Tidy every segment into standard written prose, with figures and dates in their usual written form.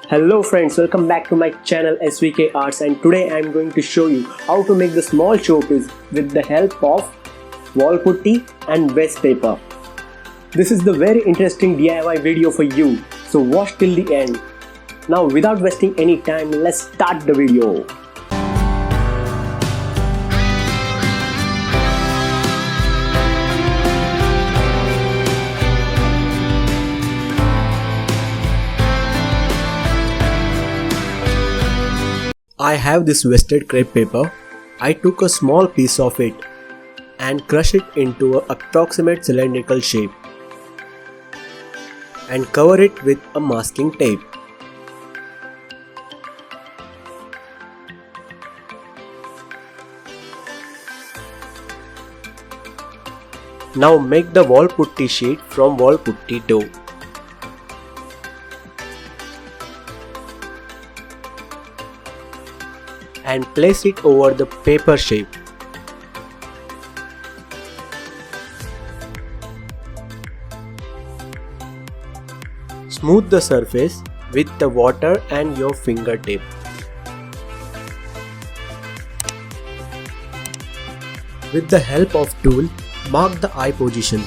Hello friends, welcome back to my channel SVK Arts, and today I am going to show you how to make the small showpiece with the help of wall putty and waste paper. This is the very interesting DIY video for you, so watch till the end. Now without wasting any time, let's start the video. I have this wasted crepe paper. I took a small piece of it and crush it into an approximate cylindrical shape and cover it with a masking tape. Now make the wall putty sheet from wall putty dough. And place it over the paper shape. Smooth the surface with the water and your fingertip. With the help of tool, mark the eye position.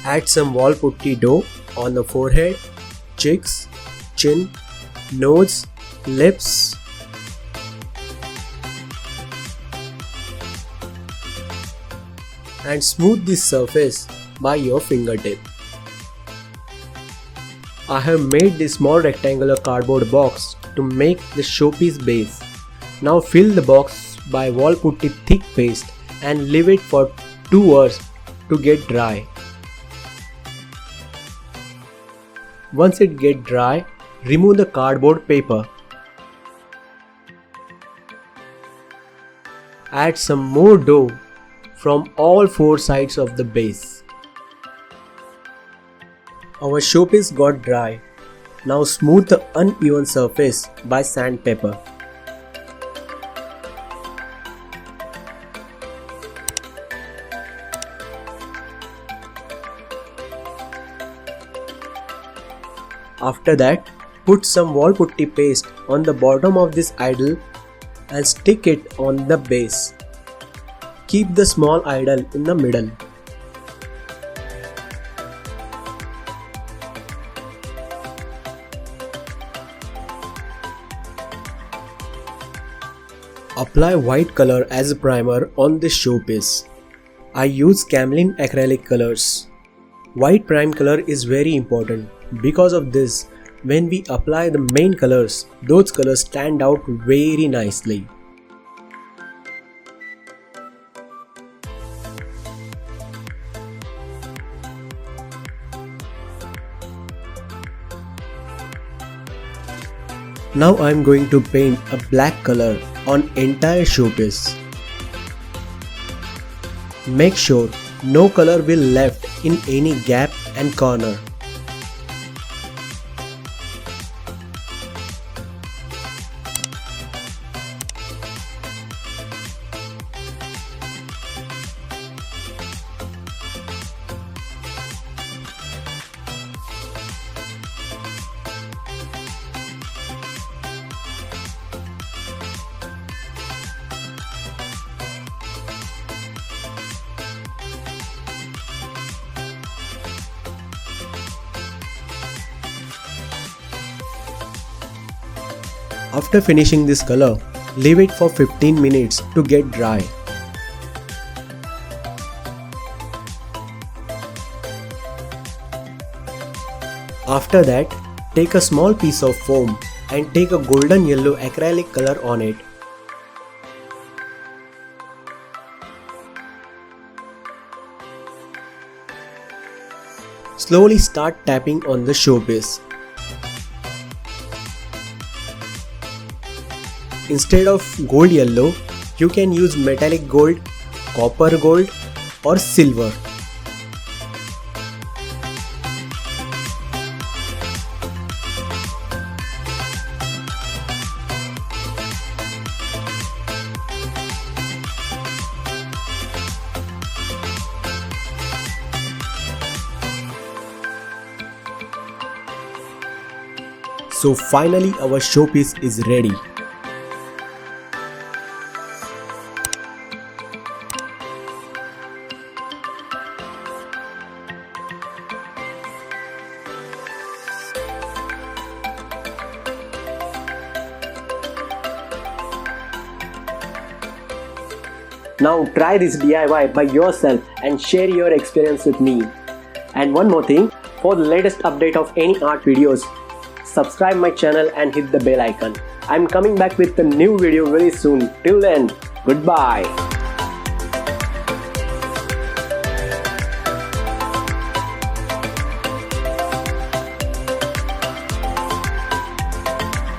Add some wall putty dough on the forehead, cheeks, chin, nose, lips. And smooth this surface by your fingertip. I have made this small rectangular cardboard box to make the showpiece base. Now fill the box by wall putty thick paste and leave it for 2 hours to get dry. Once it gets dry, remove the cardboard paper. Add some more dough from all 4 sides of the base. Our showpiece got dry. Now smooth the uneven surface by sandpaper. After that, put some wall putty paste on the bottom of this idol and stick it on the base. Keep the small idol in the middle. Apply white color as a primer on this showpiece. I use Camlin acrylic colors. White prime color is very important. Because of this, when we apply the main colors, those colors stand out very nicely. Now I am going to paint a black color on entire showpiece. Make sure no color will left in any gap and corner. After finishing this color, leave it for 15 minutes to get dry. After that, take a small piece of foam and take a golden yellow acrylic color on it. Slowly start tapping on the showpiece. Instead of gold yellow, you can use metallic gold, copper gold or silver. So finally our showpiece is ready. Now try this DIY by yourself and share your experience with me. And one more thing, for the latest update of any art videos, subscribe my channel and hit the bell icon. I'm coming back with a new video very soon. Till then, goodbye.